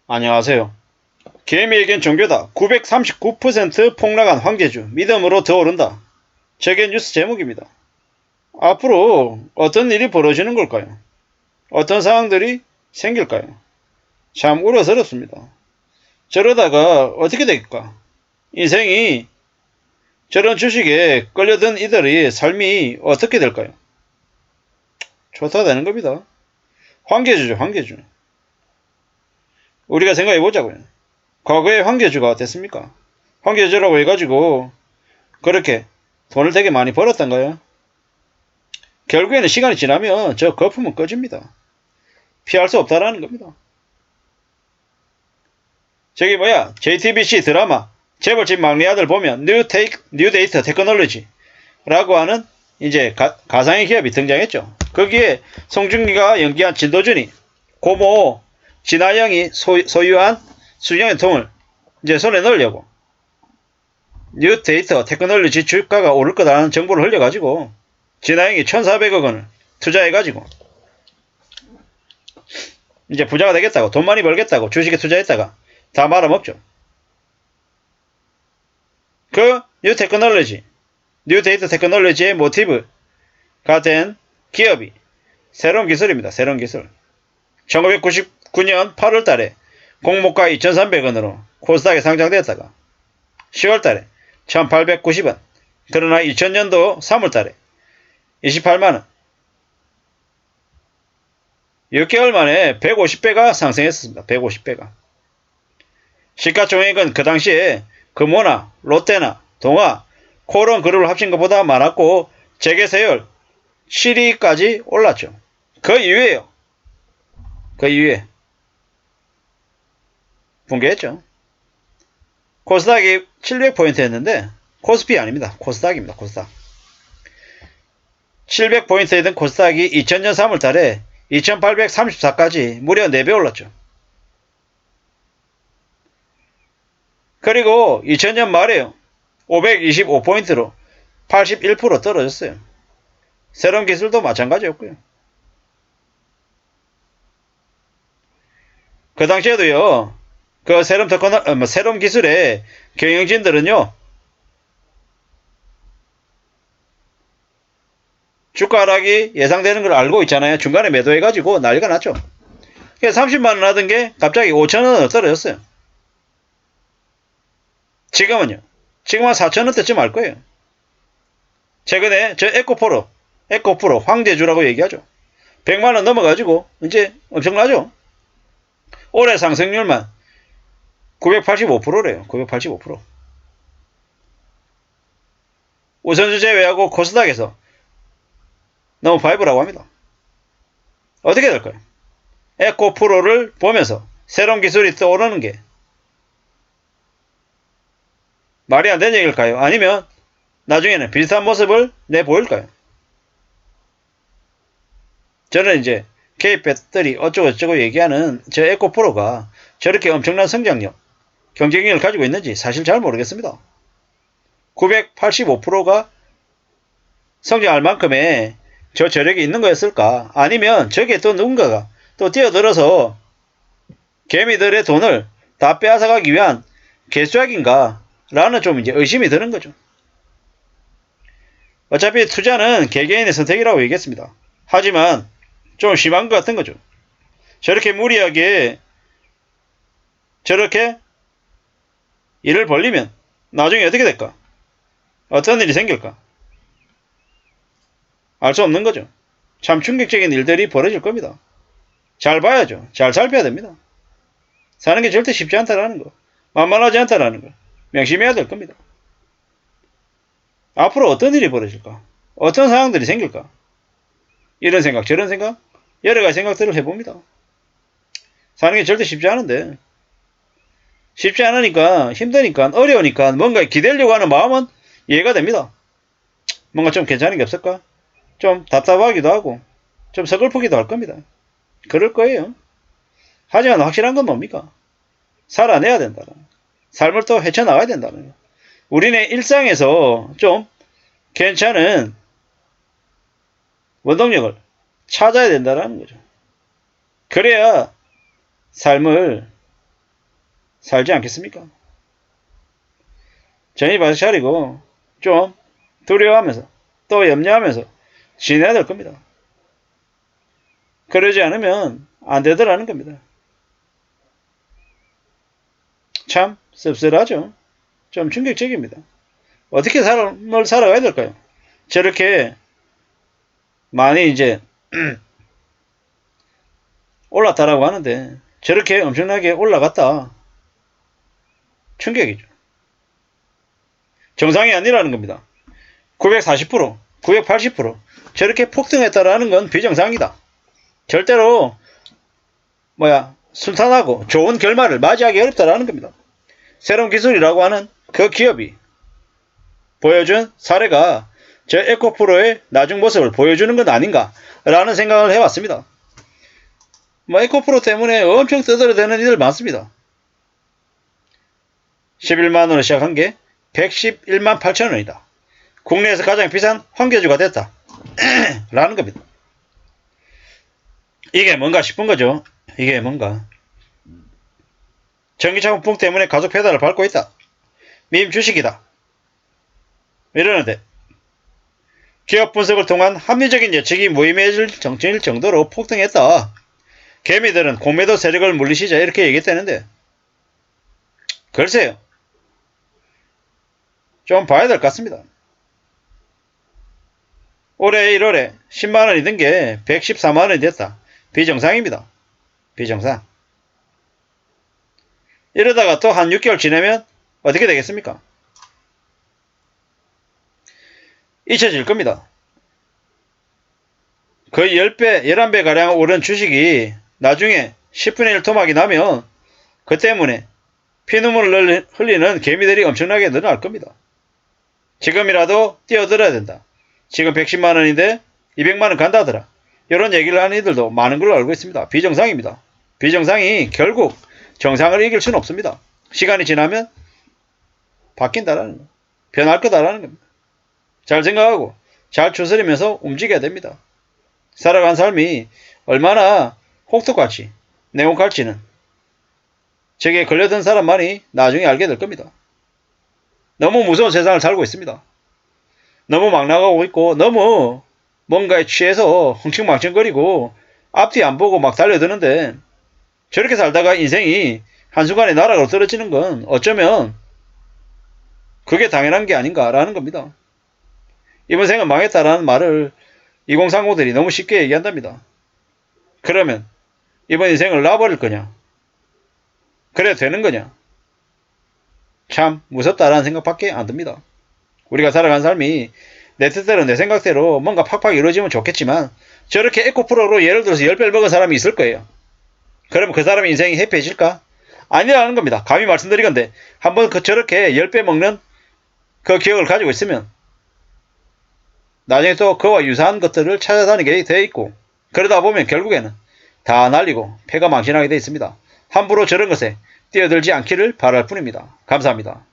안녕하세요. 개미에겐 종교다. 939% 폭락한 황제주. 믿음으로 더 오른다. 저게 뉴스 제목입니다. 앞으로 어떤 일이 벌어지는 걸까요? 어떤 상황들이 생길까요? 참 우려스럽습니다. 저러다가 어떻게 될까? 인생이 저런 주식에 끌려든 이들의 삶이 어떻게 될까요? 좋다 되는 겁니다. 황제주죠, 황제주. 우리가 생각해 보자고요. 과거에 황제주가 어땠습니까? 황제주라고 해가지고 그렇게 돈을 되게 많이 벌었던가요? 결국에는 시간이 지나면 저 거품은 꺼집니다. 피할 수 없다라는 겁니다. 저기 뭐야, JTBC 드라마 재벌집 막내 아들 보면 뉴 데이터 테크놀로지 라고 하는 이제 가상의 기업이 등장했죠. 거기에 송중기가 연기한 진도준이 고모 진아영이 소유한 수령의 통을 이제 손에 넣으려고 뉴 데이터 테크놀로지 주가가 오를 거다라는 정보를 흘려가지고 진아영이 1,400억 원을 투자해가지고 이제 부자가 되겠다고, 돈 많이 벌겠다고 주식에 투자했다가 다 말아먹죠. 그 뉴 테크놀로지, 뉴 데이터 테크놀로지의 모티브가 된 기업이 새로운 기술입니다. 새로운 기술. 1999년 8월 달에 공모가 2,300원으로 코스닥에 상장되었다가 10월 달에 1,890원. 그러나 2000년도 3월 달에 28만원. 6개월 만에 150배가 상승했습니다. 150배가. 시가총액은 그 당시에 금호나 롯데나 동아, 코런 그룹을 합친 것보다 많았고 재계세율 7위까지 올랐죠. 그 이후에요. 그 이후에 붕괴했죠. 코스닥이 700포인트였는데 코스피 아닙니다. 코스닥입니다. 코스닥. 700포인트였던 코스닥이 2000년 3월 달에 2834까지 무려 4배 올랐죠. 그리고 2000년 말에요. 525포인트로 81% 떨어졌어요. 새로운 기술도 마찬가지였고요. 그 당시에도요. 그 새로운 기술의 경영진들은요. 주가 하락이 예상되는 걸 알고 있잖아요. 중간에 매도해가지고 난리가 났죠. 30만원 하던 게 갑자기 5천원으로 떨어졌어요. 지금은요. 지금 한 4천원대쯤 할 거예요. 최근에 저 에코프로 황제주라고 얘기하죠. 100만원 넘어가지고 이제 엄청나죠. 올해 상승률만 985%래요. 985%. 우선주 제외하고 코스닥에서 너무 5라고 합니다. 어떻게 될까요? 에코프로를 보면서 새로운 기술이 떠오르는 게 말이 안 되는 얘기일까요? 아니면 나중에는 비슷한 모습을 내보일까요? 저는 이제 K 배터리 어쩌고저쩌고 얘기하는 저 에코프로가 저렇게 엄청난 성장력, 경쟁력을 가지고 있는지 사실 잘 모르겠습니다. 985%가 성장할 만큼의 저 저력이 있는 거였을까? 아니면 저게 또 누군가가 또 뛰어들어서 개미들의 돈을 다 빼앗아가기 위한 개수작인가? 라는 좀 이제 의심이 드는 거죠. 어차피 투자는 개개인의 선택이라고 얘기했습니다. 하지만 좀 심한 것 같은 거죠. 저렇게 무리하게 저렇게 일을 벌리면 나중에 어떻게 될까? 어떤 일이 생길까? 알 수 없는 거죠. 참 충격적인 일들이 벌어질 겁니다. 잘 봐야죠. 잘 살펴야 됩니다. 사는 게 절대 쉽지 않다라는 거. 만만하지 않다라는 거. 명심해야 될 겁니다. 앞으로 어떤 일이 벌어질까? 어떤 상황들이 생길까? 이런 생각, 저런 생각, 여러 가지 생각들을 해봅니다. 사는 게 절대 쉽지 않은데, 쉽지 않으니까, 힘드니까, 어려우니까, 뭔가 기대려고 하는 마음은 이해가 됩니다. 뭔가 좀 괜찮은 게 없을까? 좀 답답하기도 하고, 좀 서글프기도 할 겁니다. 그럴 거예요. 하지만 확실한 건 뭡니까? 살아내야 된다는 거. 삶을 또 헤쳐나가야 된다는 거. 우리네 일상에서 좀 괜찮은 원동력을 찾아야 된다는 거죠. 그래야 삶을 살지 않겠습니까? 정신 바짝 차리고 좀 두려워하면서 또 염려하면서 지내야 될 겁니다. 그러지 않으면 안 되더라는 겁니다. 참 씁쓸하죠. 좀 충격적입니다. 어떻게 삶을 살아가야 될까요? 저렇게 많이 이제 올랐다라고 하는데 저렇게 엄청나게 올라갔다. 충격이죠. 정상이 아니라는 겁니다. 940%, 980% 저렇게 폭등했다라는 건 비정상이다. 절대로 순탄하고 좋은 결말을 맞이하기 어렵다라는 겁니다. 새로운 기술이라고 하는 그 기업이 보여준 사례가 저 에코프로의 나중 모습을 보여주는 건 아닌가라는 생각을 해왔습니다. 에코프로 때문에 엄청 떠들어대는 이들 많습니다. 11만원으로 시작한 게 111만 8천원이다. 국내에서 가장 비싼 황계주가 됐다. 라는 겁니다. 이게 뭔가 싶은 거죠. 이게 뭔가. 전기차 폭풍 때문에 가속 페달을 밟고 있다. 밈 주식이다. 이러는데 기업 분석을 통한 합리적인 예측이 무의미해질 정도로 폭등했다. 개미들은 공매도 세력을 물리시자 이렇게 얘기했다는데 글쎄요. 좀 봐야 될 것 같습니다. 올해 1월에 10만원이 든 게 114만원이 됐다. 비정상입니다. 비정상. 이러다가 또 한 6개월 지나면 어떻게 되겠습니까? 잊혀질 겁니다. 거의 10배, 11배 가량 오른 주식이 나중에 10분의 1 토막이 나면 그 때문에 피눈물을 흘리는 개미들이 엄청나게 늘어날 겁니다. 지금이라도 뛰어들어야 된다. 지금 110만원인데 200만원 간다더라. 이런 얘기를 하는 이들도 많은 걸로 알고 있습니다. 비정상입니다. 비정상이 결국 정상을 이길 수는 없습니다. 시간이 지나면 바뀐다라는 거. 변할 거다라는 겁니다. 잘 생각하고 잘 추스리면서 움직여야 됩니다. 살아간 삶이 얼마나 혹독할지 냉혹할지는 저게 걸려든 사람만이 나중에 알게 될 겁니다. 너무 무서운 세상을 살고 있습니다. 너무 막 나가고 있고 너무 뭔가에 취해서 흥청망청거리고 앞뒤 안 보고 막 달려드는데 저렇게 살다가 인생이 한순간에 나락으로 떨어지는 건 어쩌면 그게 당연한 게 아닌가라는 겁니다. 이번 생은 망했다라는 말을 2030들이 너무 쉽게 얘기한답니다. 그러면 이번 인생을 놔버릴 거냐? 그래도 되는 거냐? 참 무섭다라는 생각밖에 안 듭니다. 우리가 살아간 삶이 내 뜻대로 내 생각대로 뭔가 팍팍 이루어지면 좋겠지만 저렇게 에코프로로 예를 들어서 10배를 먹은 사람이 있을 거예요. 그러면 그 사람의 인생이 해피해질까? 아니라는 겁니다. 감히 말씀드리건데 한번 저렇게 10배 먹는 그 기억을 가지고 있으면 나중에 또 그와 유사한 것들을 찾아다니게 되어 있고 그러다 보면 결국에는 다 날리고 폐가 망신하게 되어 있습니다. 함부로 저런 것에 뛰어들지 않기를 바랄 뿐입니다. 감사합니다.